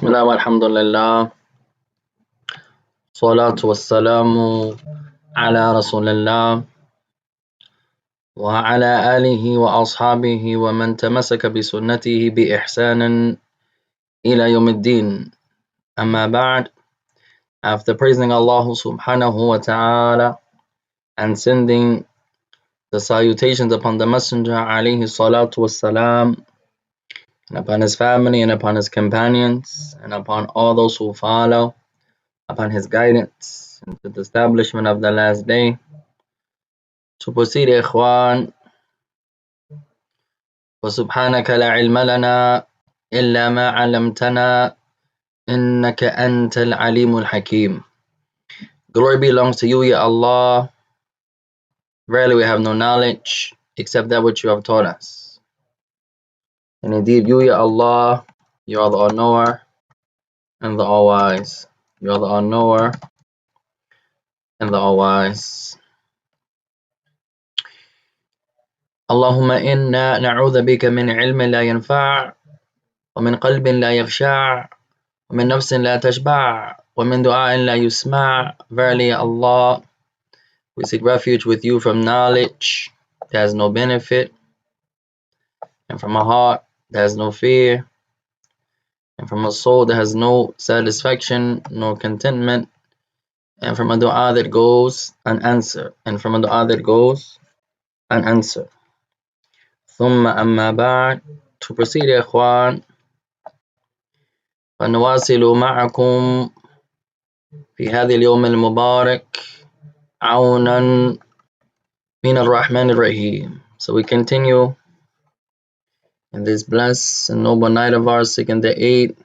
بسم الله والحمد لله والصلاة والسلام على رسول الله وعلى آله وأصحابه ومن تمسك بسنته بإحسان إلى يوم الدين. أما بعد, after praising Allah subhanahu wa ta'ala and sending the salutations upon the Messenger alayhi salatu wassalam, and upon his family and upon his companions and upon all those who follow upon his guidance into the establishment of the last day. To proceed, ikhwan, وَسُبْحَانَكَ لَا عِلْمَ لَنَا إِلَّا مَا عَلَّمْتَنَا إِنَّكَ أَنْتَ الْعَلِيمُ الْحَكِيمُ. Glory belongs to you, Ya Allah. Verily we have no knowledge except that which you have taught us. And indeed, you, Ya Allah, you are the all-knower and the all-wise. You are the all-knower and the all-wise. Allahumma inna na'udhu bika min ilmin la yanfa' ومن قلب لا يخشع ومن نفس لا تشبع ومن دعاء لا يسمع. Verily, Allah, we seek refuge with you from knowledge that has no benefit, and from a heart that has no fear, and from a soul that has no satisfaction nor contentment, and from a dua that goes unanswered, ثم أما بعد. To proceed, ikhwan, فنواصل معكم في هذا اليوم المبارك عونا من الرحمن الرحيم. So we continue in this blessed and noble night of ours, seeking the aid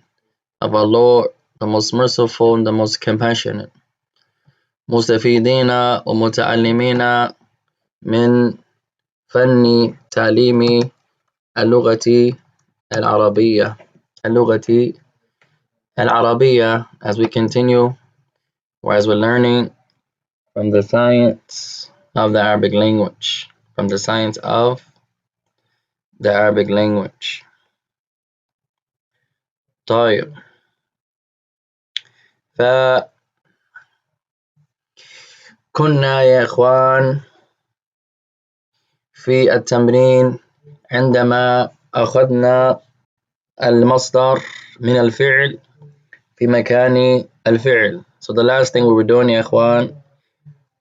of our Lord, the most merciful and the most compassionate. مستفيدين ومتعلمين من فن تعليم اللغة العربية, as we continue, or as we're learning from the science of the Arabic language, طيب. فكنا يا إخوان في التمرين عندما أخذنا المصدر من الفعل في مكان الفعل. So the last thing we were doing, يا إخوان,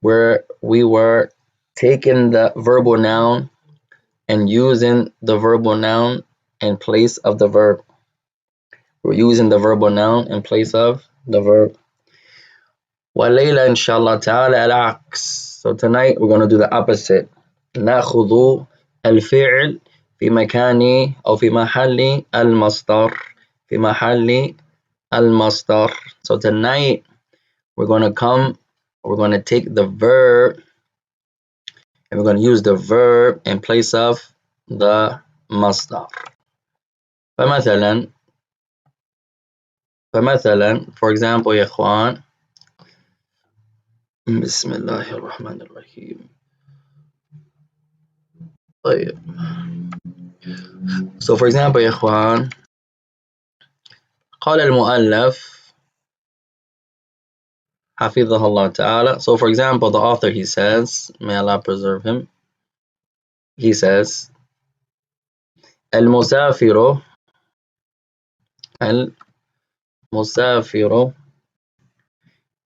where we were taking the verbal noun and using the verbal noun in place of the verb. We're using the verbal noun in place of the verb. وَلَيْلَ إِنْ شَاء اللَّهُ تَعَالَى الْعَكْسِ. So tonight we're going to do the opposite. نأخذ الفعل في مكان أو في محل المصدر. So tonight we're going to take the verb and we're going to use the verb in place of the masdar. فمثلا, for example, يا إخوان, بسم الله الرحمن الرحيم. طيب. So for example, يا إخوان, قال المؤلف حفظه الله تعالى. So for example, the author, he says, may Allah preserve him, he says, المسافر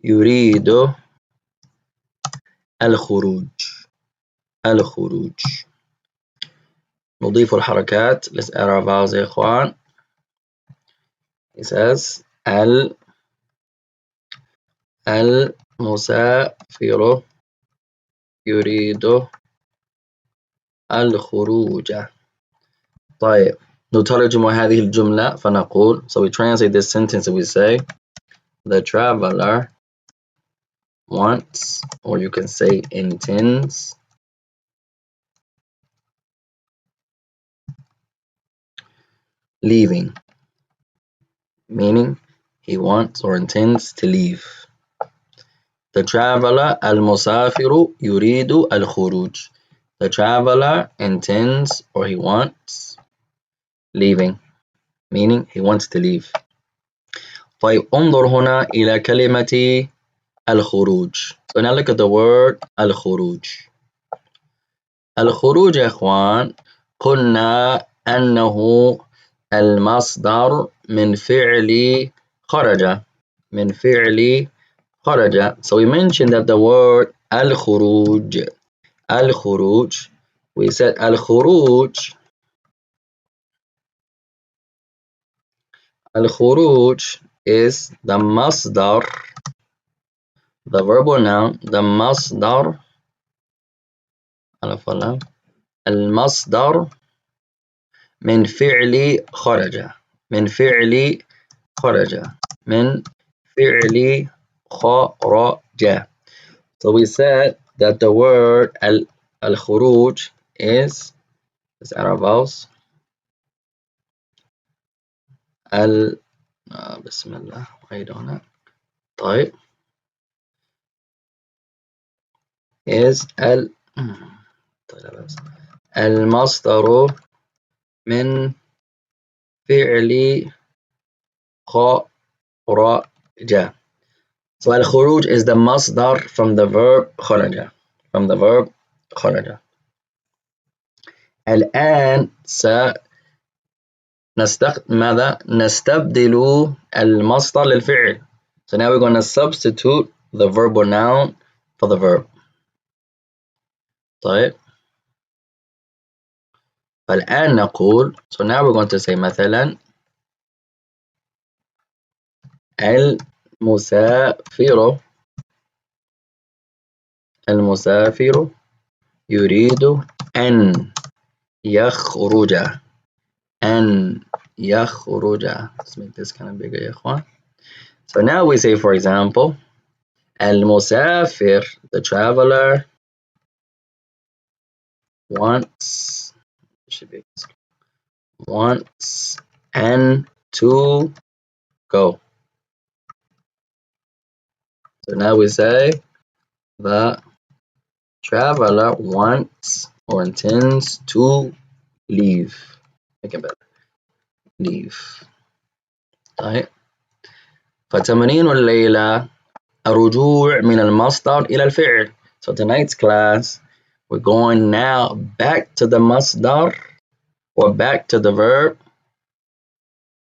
يريد الخروج. نضيف الحركات. Let's add our vowels يا إخوان. He says المسافر يريد الخروج. طيب. نترجم هذه الجملة فنقول, so we translate this sentence and we say, the traveler wants, or you can say intends, leaving, meaning he wants or intends to leave. The traveler, المسافر يريد الخروج. The traveler intends or he wants leaving, meaning he wants to leave. طيب انظر هنا إلى كلمة الخروج. So now look at the word الخروج. الخروج يا إخوان قلنا أنه المصدر من فعل خرج. من فعل خرج. So we mentioned that the word الخروج. الخروج. We said الخروج. الخروج is the مصدر, the verbal noun, the مصدر. المصدر من فعل خرج. من فعل خرج. من فعل خرج. So we said that the word الخروج is our vowels. بسم الله wait on it. طيب is المصدر من فعل خرج. So الخروج is the مصدر from the verb خرج. From the verb خرج. الآن ماذا؟ نستبدل المصدر للفعل. So now we're going to substitute the verbal noun for the verb. طيب فالآن نقول, so now we're going to say مثلا المسافر يريد أن يخرج. أن يخرج. Let's make this kind of bigger يا إخوان. So now we say, for example, المسافر, the traveler, wants and to go. So now we say the traveler wants or intends to leave. Make it better. Leave. طيب فتمرين الليلة الرجوع من المصدر إلى الفعل. So tonight's class we're going now back to the masdar or back to the verb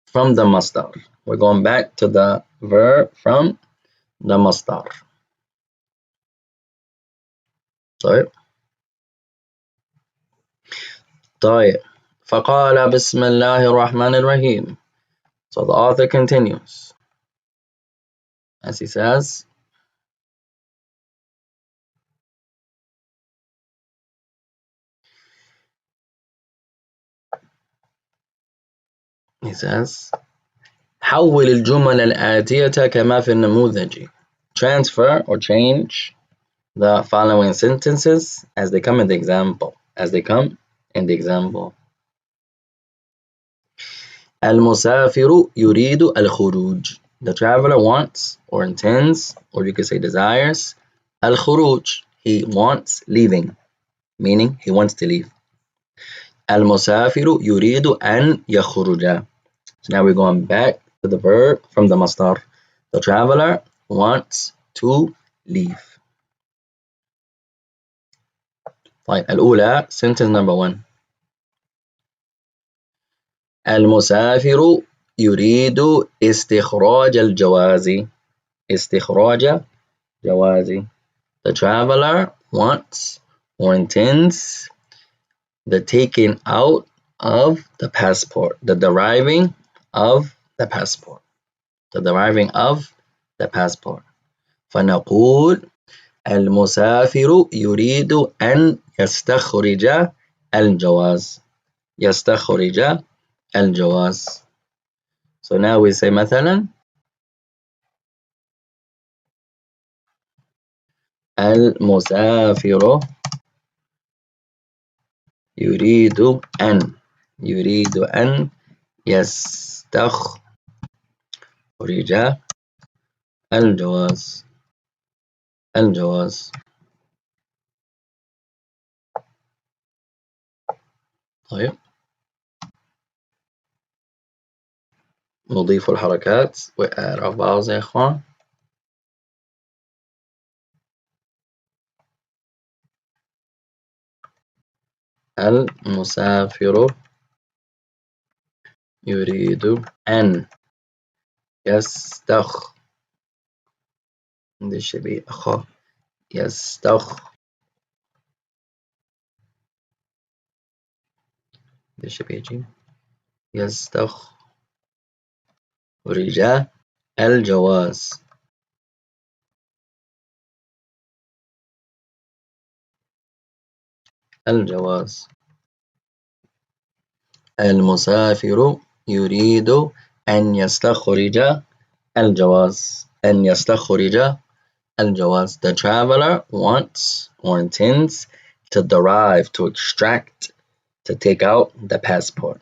from the masdar. We're going back to the verb from the masdar. طيب فقال بسم الله الرحمن الرحيم. So the author continues as he says, حول الجمل الآتية كما في النموذج. Transfer or change the following sentences as they come in the example. المسافر يريد الخروج. The traveler wants or intends, or you could say desires, الخروج. He wants leaving, meaning he wants to leave. المسافر يريد أن يخرج. So now we're going back to the verb from the masdar. The traveler wants to leave. طيب الأولى, sentence number 1. المسافر يريد استخراج الجواز. استخراج جواز. The traveler wants or intends the taking out of the passport, the deriving of the passport. The deriving of the passport. فنقول المسافر يريد أن يستخرج الجواز. يستخرج الجواز. So now we say مثلا المسافر يريد أن يستخرج الجواز. طيب نضيف الحركات we add our vowels يا إخوان. المسافر يريد أن يستخرج يستخرج الجواز. المسافر يريد أن يستخرج الجواز. The traveler wants or intends to derive, to extract, to take out the passport.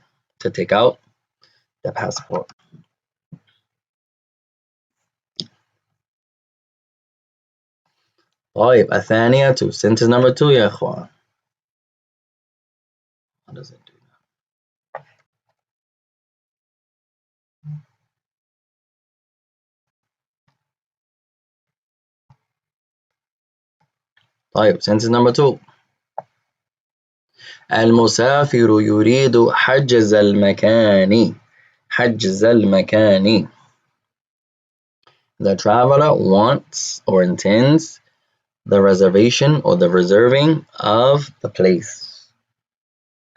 طيب الثانية sentence number 2 يا إخوان. How does it do that? طيب sentence number 2. المسافر يريد حجز المكان. The traveler wants or intends the reservation or the reserving of the place.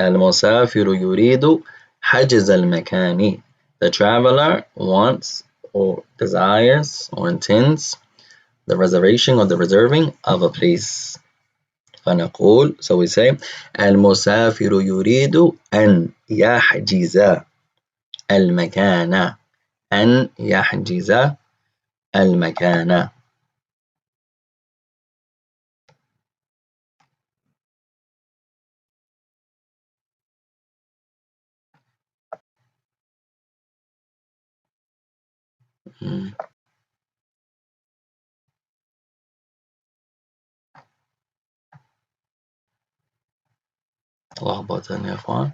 المسافر يريد حجز المكان. The traveler wants or desires or intends the reservation or the reserving of a place. فنقول, so we say, المسافر يريد أن يحجز المكان. أن يحجز المكان. لخبطة يا إخوان.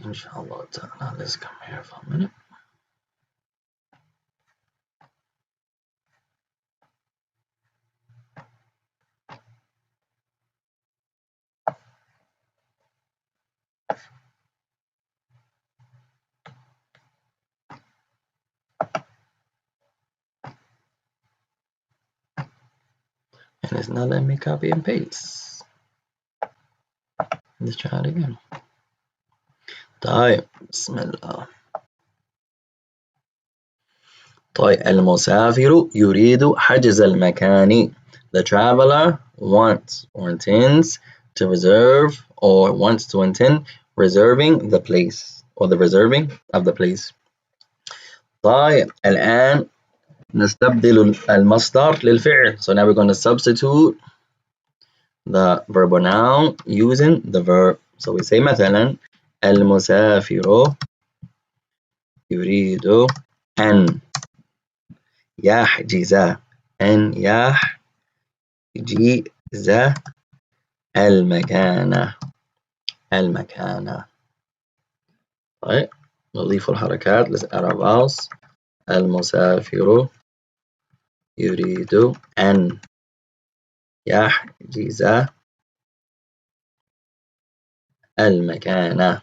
إن شاء الله تعالى. Let's come here for a minute. And it's not letting me copy and paste. Let's try it again. طيب بسم الله. طيب المسافر يريد حجز المكان. The traveler wants or intends to reserve or wants to intend reserving the place or the reserving of the place. طيب الآن نستبدل المصدر للفعل. So now we're going to substitute the verb or noun using the verb. So we say مثلا المسافر يريد أن يحجز المكان. طيب نضيف الحركات. Let's add our vowels. المسافر يريد أن يحجز المكان.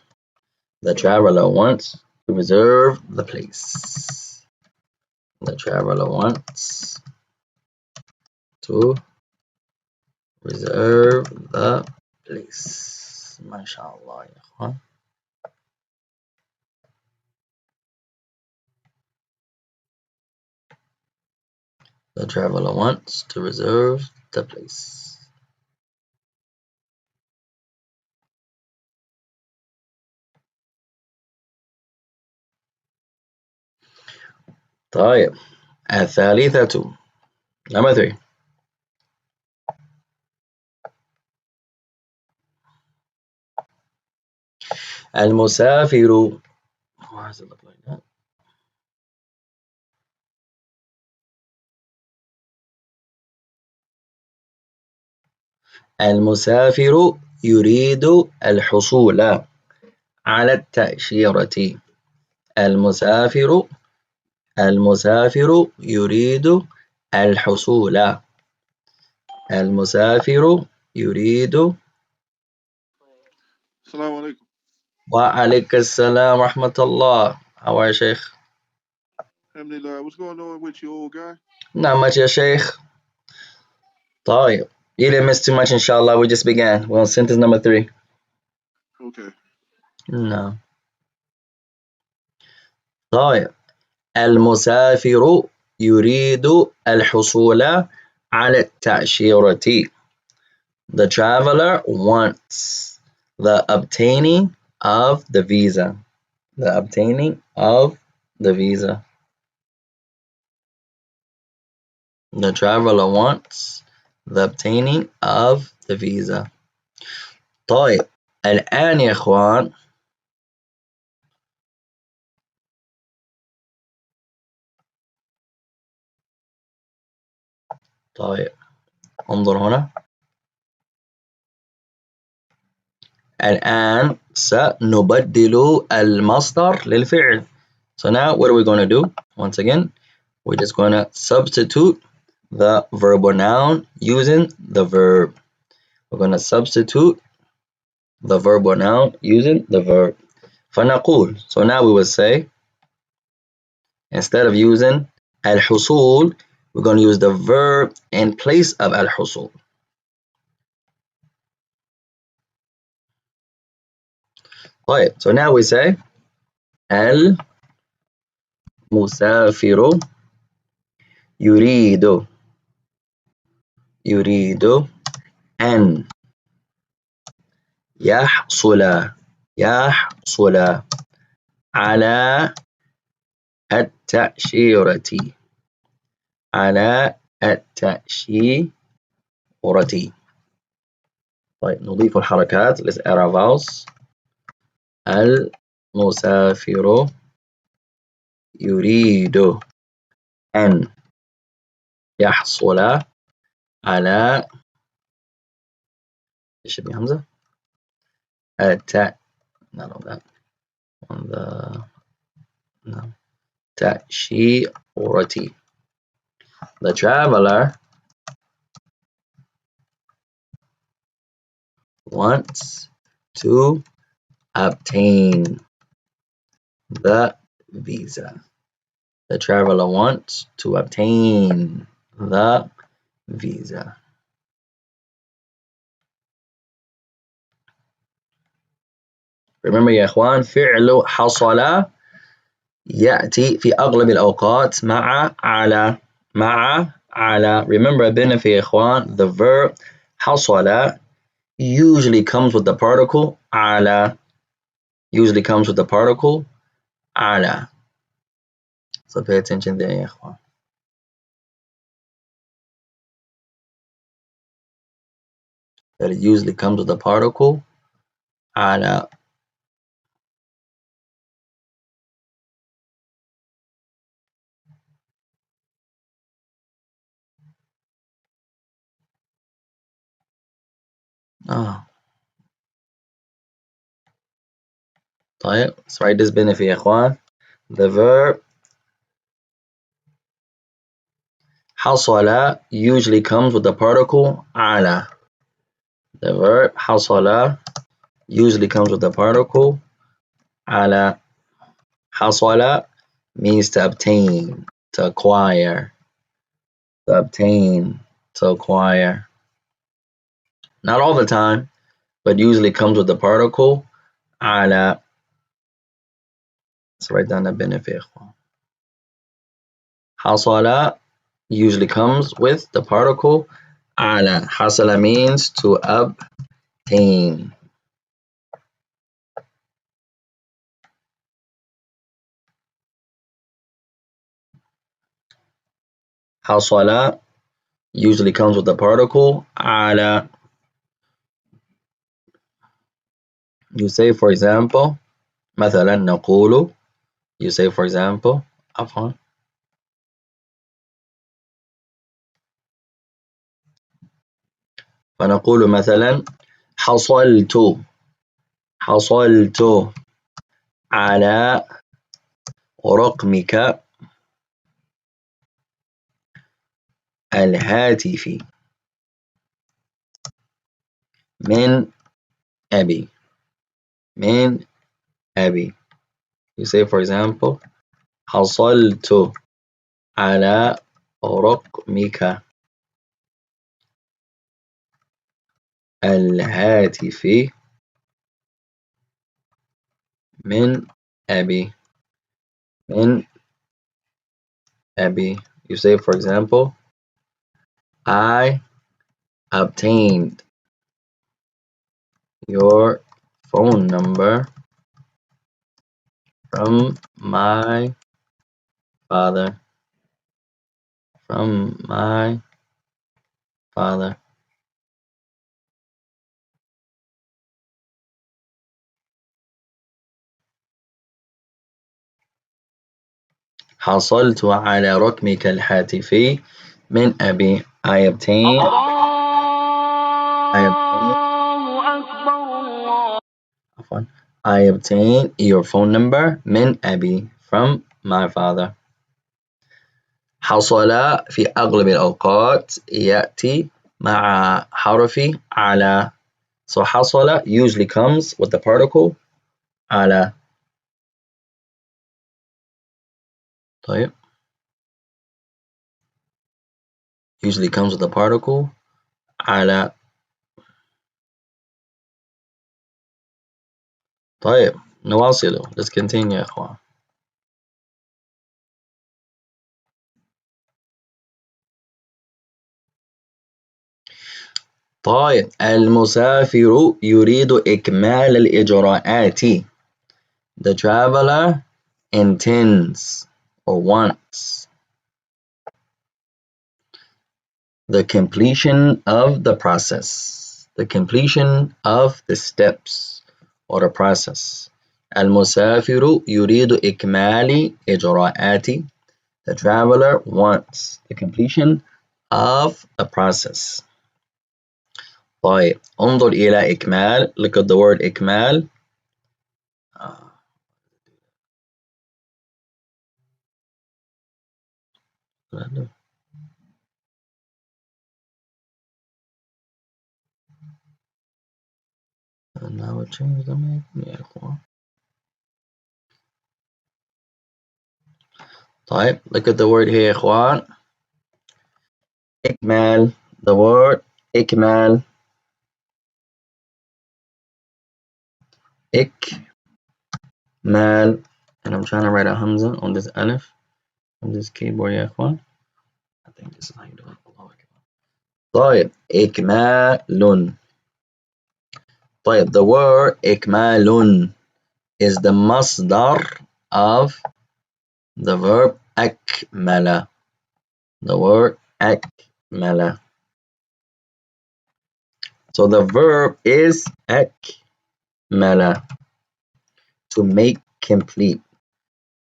The traveler wants to reserve the place. The traveler wants to reserve the place. ما شاء الله يا إخوان. The traveler wants to reserve the place. طيب الثالثة number 3. المسافر. Why does it look like that? المسافر يريد الحصول على التأشيرة. المسافر يريد الحصول. المسافر يريد. السلام عليكم. وعليك السلام ورحمة الله. How are you, Sheikh? Alhamdulillah. What's going on with you, old guy? Not much, يا شيخ. طيب. You didn't miss too much, inshallah. We just began. We're on sentence number 3. Okay. No. طيب. المسافر يريد الحصول على التأشيرة. The traveler wants the obtaining of the visa. The obtaining of the visa. The traveler wants the obtaining of the visa. طيب الآن يا إخوان طيب انظر هنا. الآن سنبدل المصدر للفعل. So now what are we going to do? Once again, we're just going to substitute the verb or noun using the verb. We're going to substitute the verb or noun using the verb. فنقول. So now we will say, instead of using الحصول, we're going to use the verb in place of الحصول. طيب. So now we say المسافر يريد أن يحصل على التأشيرة. طيب نضيف الحركات. Let's add our vowels. المسافر يريد أن يحصل على it should be Hamza. Not on that. On the no. تأشيرة. The traveler wants to obtain the visa. The traveler wants to obtain the visa. Remember يا إخوان فعل حصل يأتي في أغلب الأوقات مع على. Remember benefit يا إخوان, the verb حصل usually comes with the particle على. So pay attention there يا إخوان. That it usually comes with the particle على. طيب. Let's write this benefit يا إخوان. The verb حصل usually comes with the particle على. The verb حصل usually comes with the particle على. حصل means to obtain, to acquire. Not all the time, but usually comes with the particle على. Let's write down the benefit. حصل usually comes with the particle على. حصل means to obtain. حصل usually comes with the particle على. You say for example مثلا نقول. You say for example عفوا. فنقول مثلا حصلت على رقمك الهاتفي من أبي. من أبي. You say for example حصلت على رقمك الهاتفي من أبي. من أبي. You say for example I obtained your phone number from my father. From my father. حصلت على رقمك الهاتفي من أبي. I obtained عفوا I obtained your phone number من أبي from my father. حصل في أغلب الأوقات يأتي مع حرف على. So حصل usually comes with the particle على. طيب usually comes with the particle على. طيب نواصل. Let's continue يا إخوان. طيب المسافر يريد إكمال الإجراءات. The traveler intends or wants the completion of the process. The completion of the steps or the process. المسافر يريد إكمال إجراءات. The traveler wants the completion of the process. طيب انظر إلى إكمال. Look at the word إكمال. Now it changed the name. يا إخوان. طيب look at the word here يا إخوان. إكمال. The word إكمال. إكمال. And I'm trying to write a hamza on this alif on this keyboard يا إخوان. I think this is how you do it. طيب إكمال. طيب the word إكمال is the masdar of the verb أكمل. The word أكمل. So the verb is أكمل, to make complete,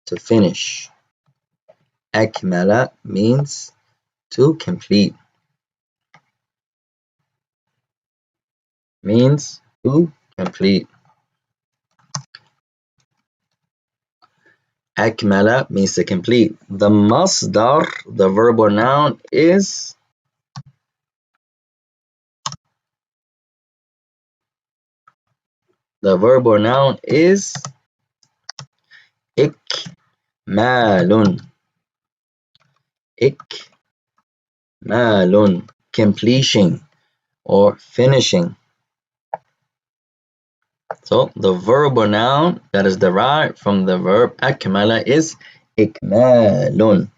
to finish. أكمل means to complete. Means to complete. أكمل means to complete. The masdar, the verb or noun, is إكمال. إكمال, completion or finishing. So the verb or noun that is derived from the verb أكمل is إكمال.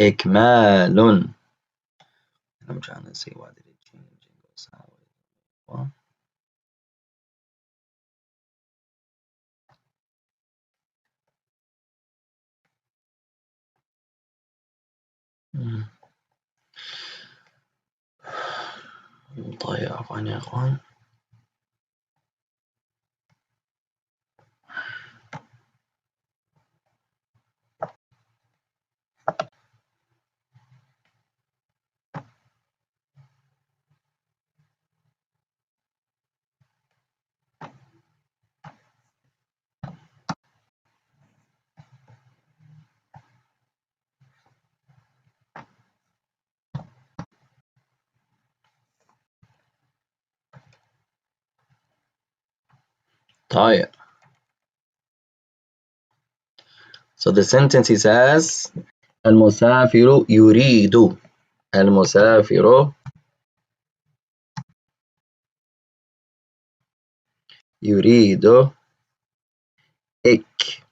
إكمال. I'm trying to see why did it change and go sideways. Well, طيب عفوا يا إخوان. طيب. So the sentence he says المسافر يريد المسافر يريد إكمال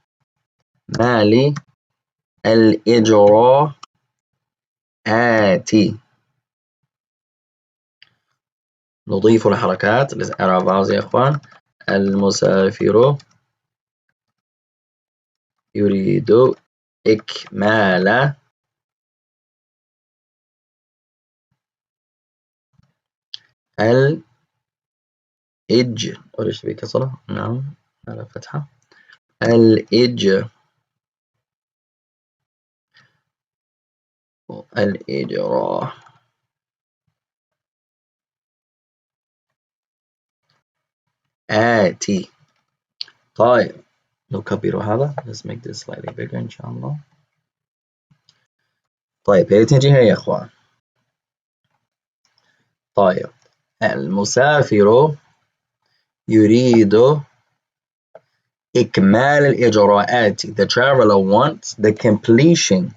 الإجراءات. نضيف الحركات الإعراب يا إخوان. المسافر يريد إكمال وليش بكسرة؟ نعم على فتحة. الإجراء. آتي. طيب نكبر هذا. Let's make this slightly bigger إن شاء الله. طيب هي تجي هي يا إخوان. طيب المسافر يريد إكمال الإجراءات. The traveler wants the completion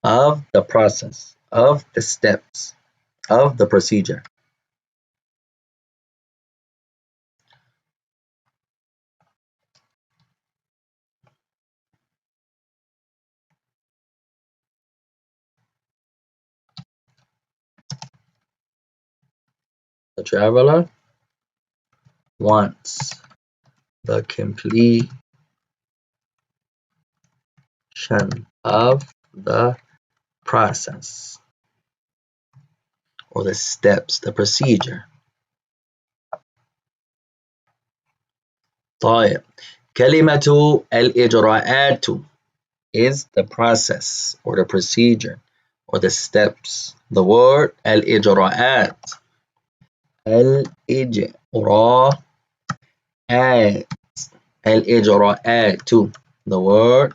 of the process, of the steps, of the procedure. The traveler wants the completion of the process or the steps, the procedure. طيب كلمة الإجراءات is the process or the procedure or the steps. The word الإجراءات. الإجراءات. الإجراءات. The word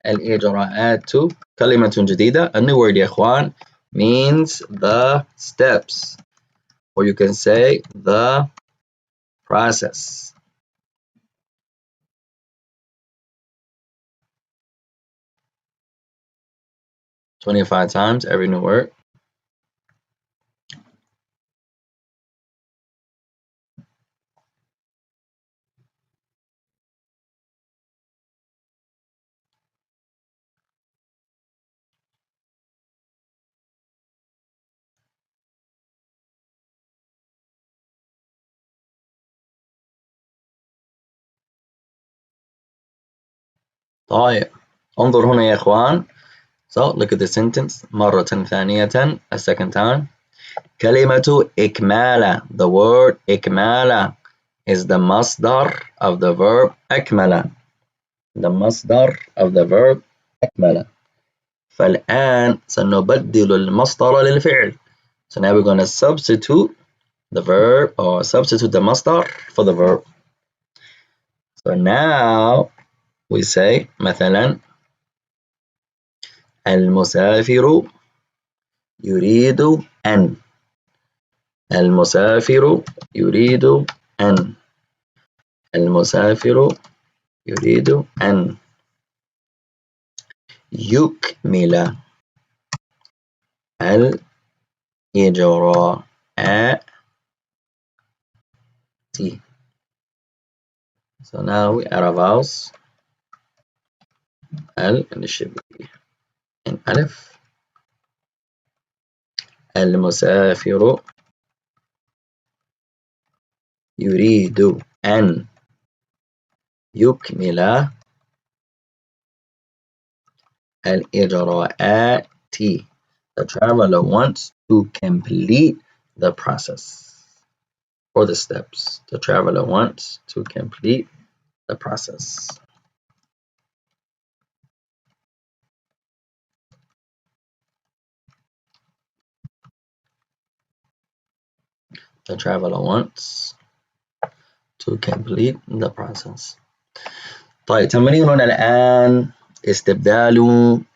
الإجراءات. كلمة جديدة. A new word يا إخوان. Means the steps, or you can say the process. "25 times every new word. طيب انظر هنا يا إخوان. So look at the sentence. مرة ثانية. A second time. كلمة إكمال. The word إكمال is the مصدر of the verb أكمل. The مصدر of the verb أكمل. فالآن سنبدل المصدر للفعل. So now we're going to substitute the verb or substitute the مصدر for the verb. So now we say مثلا المسافر يريد أن. المسافر يريد أن. المسافر يريد أن يكمل الإجراءات. So now we add a vowels. and it should be in ألف. المسافر يريد أن يكمل الإجراءات. The traveler wants to complete the process or the steps. The traveler wants to complete the process. The traveler wants to complete the process. طيب تمريننا الآن استبدال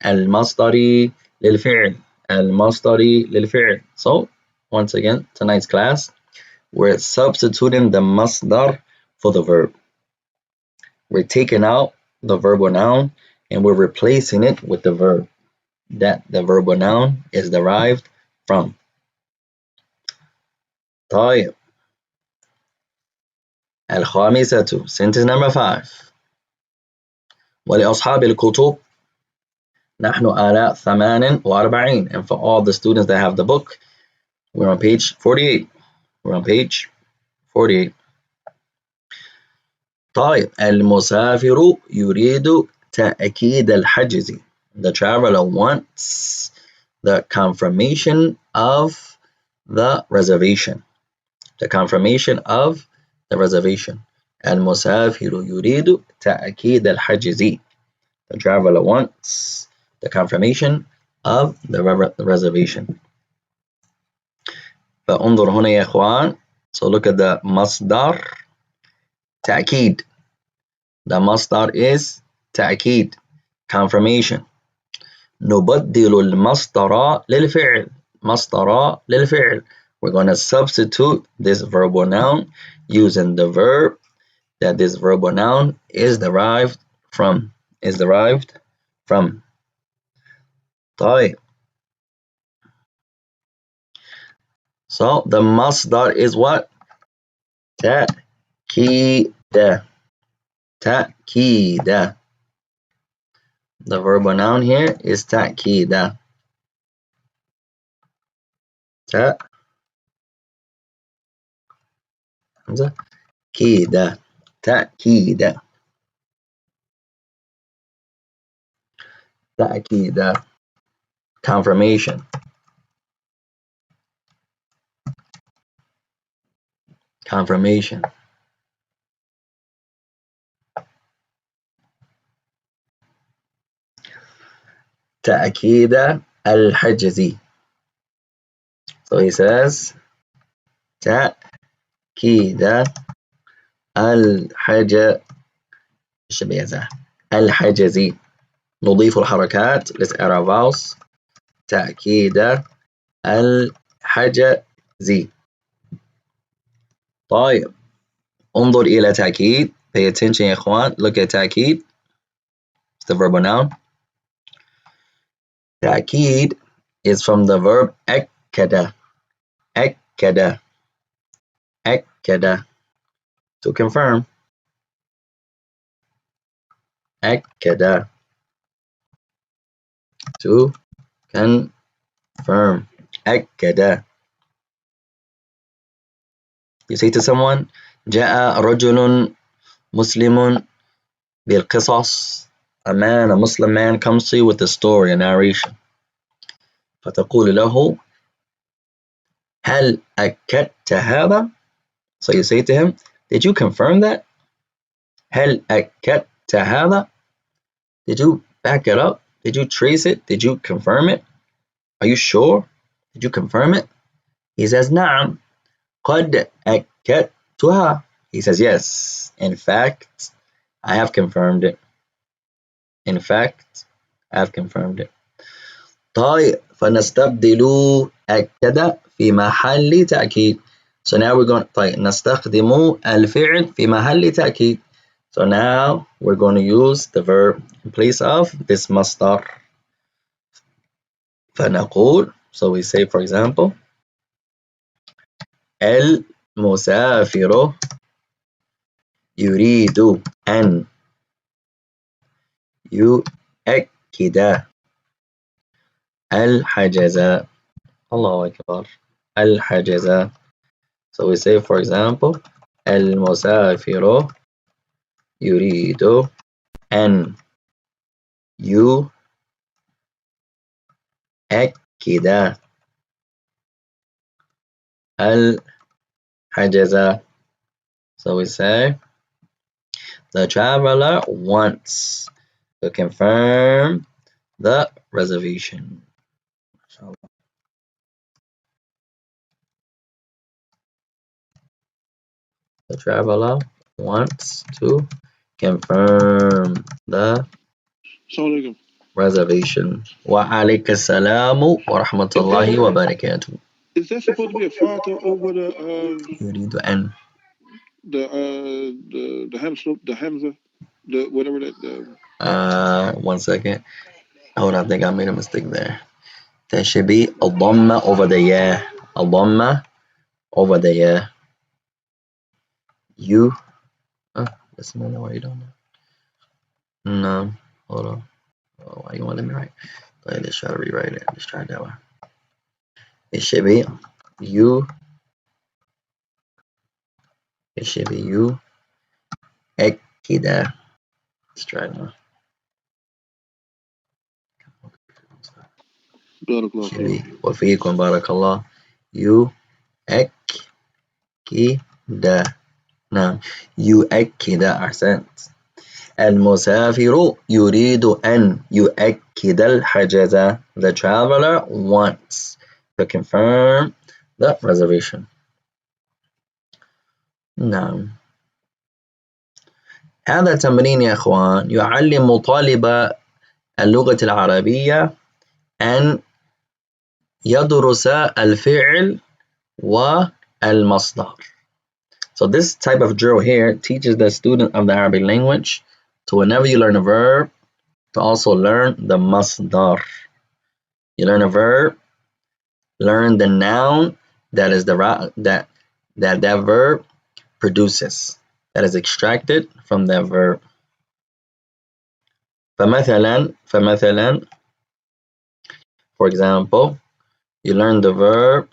المصدر للفعل. المصدر للفعل. So once again tonight's class we're substituting the masdar for the verb. We're taking out the verbal noun and we're replacing it with the verb that the verbal noun is derived from. طيب. الخامسة, sentence number 5. ولأصحاب الكتب نحن آلاء 48. And for all the students that have the book, we're on page 48. We're on page 48. طيب. المسافر يريد تأكيد الحجز. The traveler wants the confirmation of the reservation. The confirmation of the reservation. المسافر يريد تأكيد الحجز. The traveler wants the confirmation of the reservation. فانظر هنا يا إخوان. So look at the مصدر تأكيد. The مصدر is تأكيد, confirmation. نبدل المصدر للفعل. مصدر للفعل. We're going to substitute this verbal noun using the verb that this verbal noun is derived from. طيب. So the masdar is what? تأكيد. تأكيد. The verbal noun here is تأكيد. تأكيد. تأكيد. تأكيد. Confirmation. Confirmation. تأكيد الحجز. So he says تأكيد الحجز. نضيف الحركات. Let's add our vowels. تأكيد الحجز. طيب. انظر إلى تأكيد. Pay attention يا إخوان. Look at تأكيد. It's the verbal noun. تأكيد is from the verb أكد. أكد. أكد. To confirm. أكد. To confirm. أكد. You say to someone, جاء رجل مسلم بالقصص. A Muslim man comes to you with a story, a narration. فتقول له هل أكدت هذا? So you say to him, did you confirm that? هل أكدت هذا? Did you back it up? Did you trace it? Did you confirm it? Are you sure? Did you confirm it? He says نعم قد أكدتها. He says yes, in fact I have confirmed it. In fact I have confirmed it. طيب. فنستبدل أكد في محل تأكيد. So now we're going طيب نستخدم الفعل في محل تأكيد. So now we're going to use the verb in place of this مصدر. فنقول, so we say for example, المسافر يريد أن يؤكد الحجز. الله أكبر. الحجز. So we say for example, المسافر يريد أن يؤكد الحجز. So we say the traveler wants to confirm the reservation. The traveler wants to confirm the reservation. وعليك السلام ورحمة الله وبركاته. Is that supposed to be a fatha over يريد أن. the hamza, the whatever that? 1 second. Hold on, I think I made a mistake there. That should be a dhamma over the ya. A dhamma over the ya. You. That's not why you don't know. No. Hold on. Oh, why you want to let me write? Let's try to rewrite it. Let's try it that way. It should be you. It should be you. Ekida. Let's try it now. Should be وفيكم بارك الله. يؤكد. نعم. يؤكد. أحسنت. المسافر يريد أن يؤكد الحجز. The traveler wants to confirm the reservation. نعم. هذا تمرين يا أخوان يعلم طالب اللغة العربية أن يدرس الفعل والمصدر. So this type of drill here teaches the student of the Arabic language to whenever you learn a verb, to also learn the masdar. You learn a verb, learn the noun that is that verb produces, that is extracted from that verb. فمثلا, for example, you learn the verb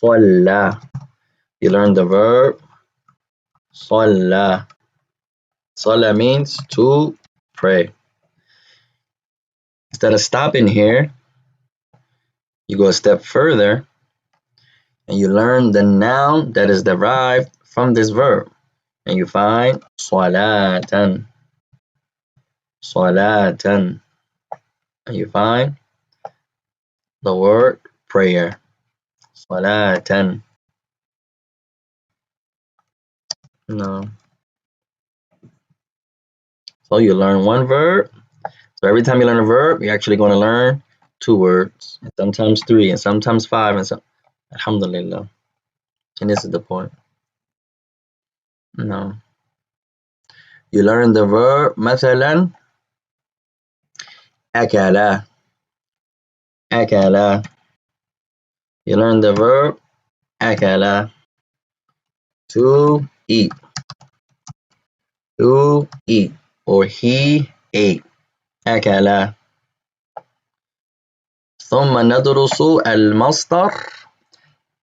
صلى. You learn the verb صلى. صلى means to pray. Instead of stopping here, you go a step further and you learn the noun that is derived from this verb. And you find صلاة. صلاة. And you find the word prayer. صلاة. No. So you learn one verb. So every time you learn a verb, you're actually going to learn 2 words, and sometimes 3, and sometimes 5, and so. Alhamdulillah. And this is the point. No. You learn the verb مثلا أكل. أكل. You learn the verb أكل. To eat. To eat. Or he ate. أكل. ثم ندرس المصدر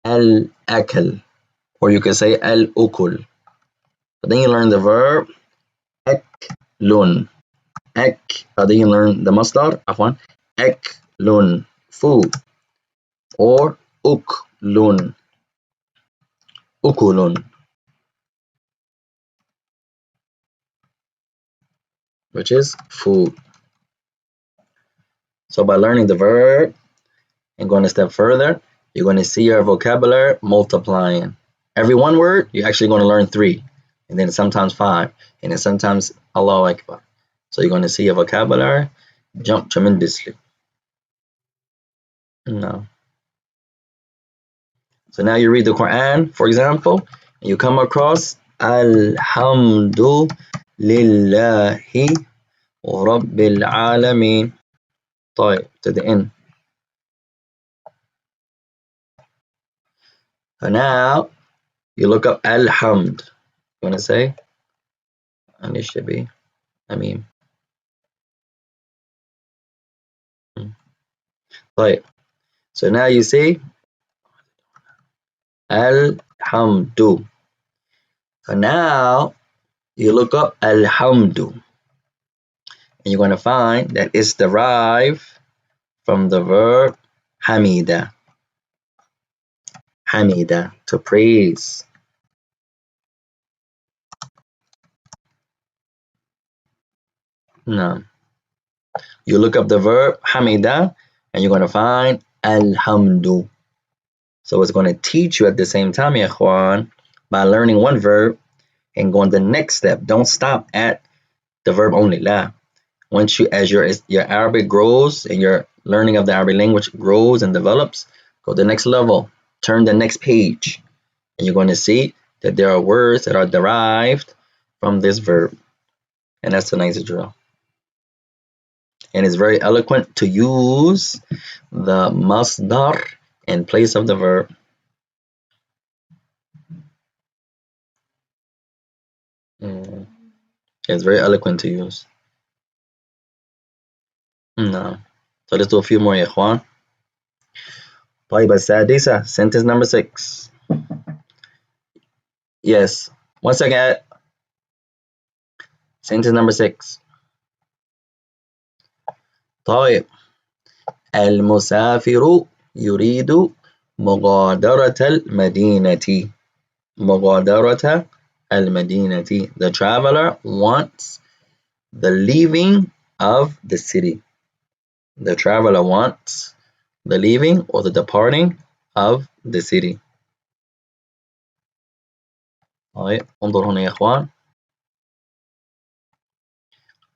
الأكل. Or you can say الأكل. But then you learn the verb أكل. Then you learn the masdar. عفوا. أكل. Food. Or أكل. أكل. Which is food. So by learning the verb and going a step further, you're going to see your vocabulary multiplying. Every one word, you're actually going to learn 3, and then sometimes 5, and then sometimes Allahu Akbar. So you're going to see your vocabulary jump tremendously. No. So now you read the Quran, for example, and you come across Alhamdu Lillahi Rabbil Alameen. To the end. So now you look up Alhamd. You want to say? And it should be, I mean. Right. So now you see Alhamdu. So now you look up Alhamdu. And you're going to find that it's derived from the verb Hamida. Hamida, to praise. No. You look up the verb Hamida and you're going to find Alhamdu. So it's going to teach you at the same time, ya ikhwan, by learning one verb and going the next step. Don't stop at the verb only. La. Once you, as your Arabic grows and your learning of the Arabic language grows and develops, Go to the next level. Turn the next page. And you're going to see that there are words that are derived from this verb. And that's tonight's drill. And it's very eloquent to use the masdar in place of the verb. It's very eloquent to use. No. So let's do a few more, يا إخوان. طيب السادسة, sentence number 6. Yes. One second. Sentence number 6. طيب المسافر يريد مغادرة المدينة. مغادرة المدينة. The traveler wants the leaving of the city. The traveler wants the leaving or the departing of the city. طيب انظر هنا يا إخوان.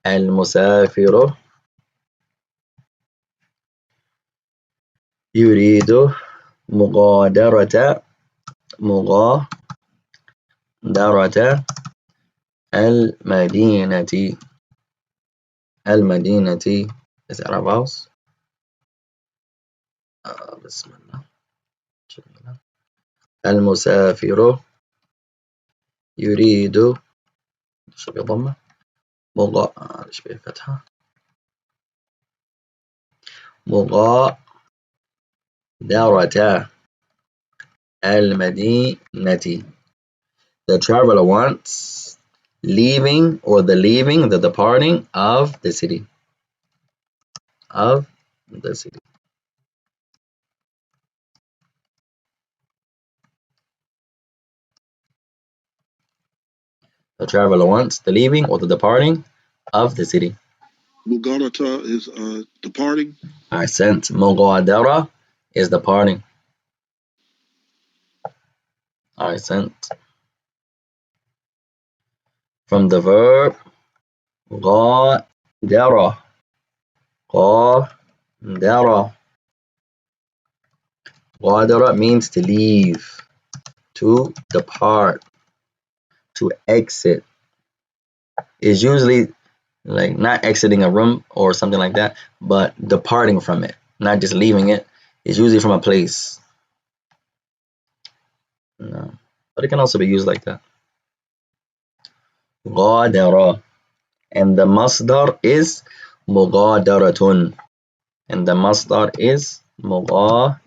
المسافر يريد مغادرة المدينة. المدينة is Arab house. بسم الله. المسافر يريد شو بضمه معلش بفتحة مغادرة المدينة. The traveler wants leaving or the leaving, the departing of the city. Of the city. The traveler wants the leaving or the departing of the city. Mugarata is departing. Ahsant. Mughadara is departing. Ahsant. From the verb غادر. غادر. غادر means to leave, to depart, to exit. Is usually like not exiting a room or something like that, but departing from it, not just leaving it. It's usually from a place. No. But it can also be used like that. غادر. And the masdar is مغادرة. And the masdar is مغادرة.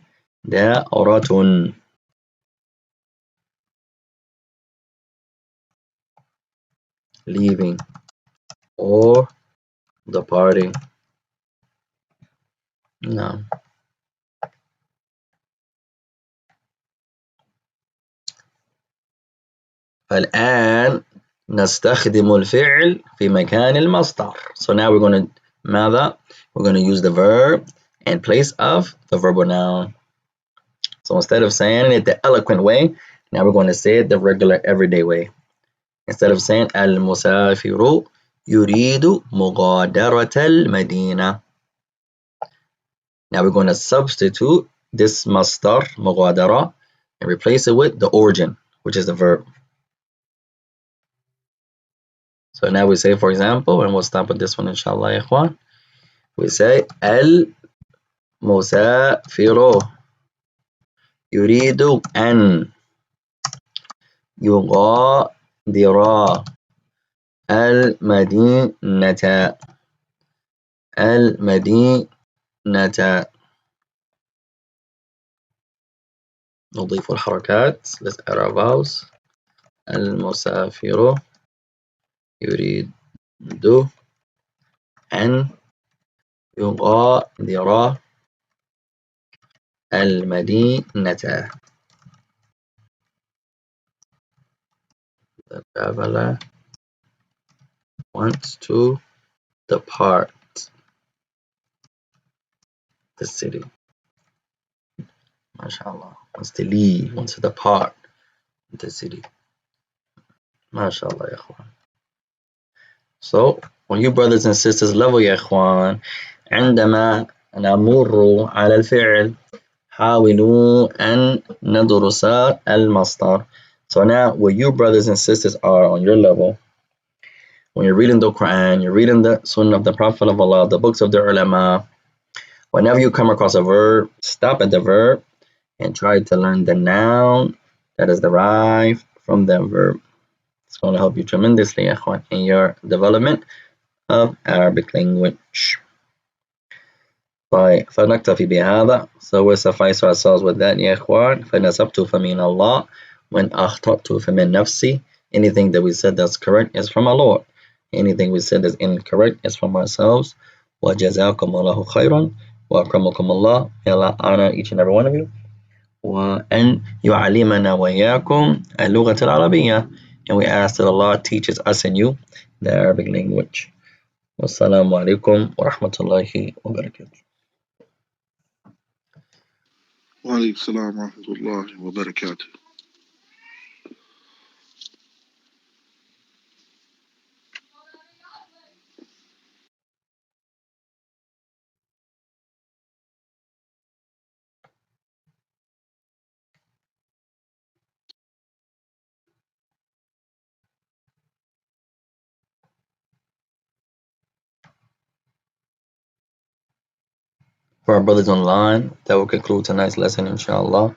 Leaving or departing. No. فالآن نستخدم الفعل في مكان المصدر. So now we're going to ماذا? We're going to use the verb in place of the verbal noun. So instead of saying it the eloquent way, now we're going to say it the regular everyday way. Instead of saying المسافر يريد مغادرة المدينة. Now we're going to substitute this masdar مغادرة and replace it with the origin, which is the verb. So now we say, for example, and we'll stop with this one, inshallah, ya ikhwan. We say, المسافر يريد أن يغادر المدينة. المدينة. نضيف الحركات. Let's add our vowels. المسافر يريد أن يغادر المدينة. The traveler wants to depart the city. MashaAllah. Wants to leave, wants to depart the city. MashaAllah, ya ikhwan. So, when you brothers and sisters level, ya ikhwan, عندما نمر على الفعل حاولوا أن ندرس المصدر. So now, where you brothers and sisters are on your level, when you're reading the Quran, you're reading the Sunnah of the Prophet of Allah, the books of the ulama, whenever you come across a verb, stop at the verb and try to learn the noun that is derived from that verb. It's going to help you tremendously, ikhwan, in your development of Arabic language. طيب فنكتفي بهذا. So we'll suffice ourselves with that, يا إخوان. فنسبت فمن الله وإن أخطأت فمن نفسي. Anything that we said that's correct is from our Lord. Anything we said that's incorrect is from ourselves. وجزاكم الله خيرا وأكرمكم الله. May Allah honor each and every one of you. وأن يعلمنا وإياكم اللغة العربية. And we ask that Allah teaches us and you the Arabic language. والسلام عليكم ورحمة الله وبركاته. وعليكم السلام ورحمة الله وبركاته. For our brothers online, that will conclude tonight's lesson, inshallah.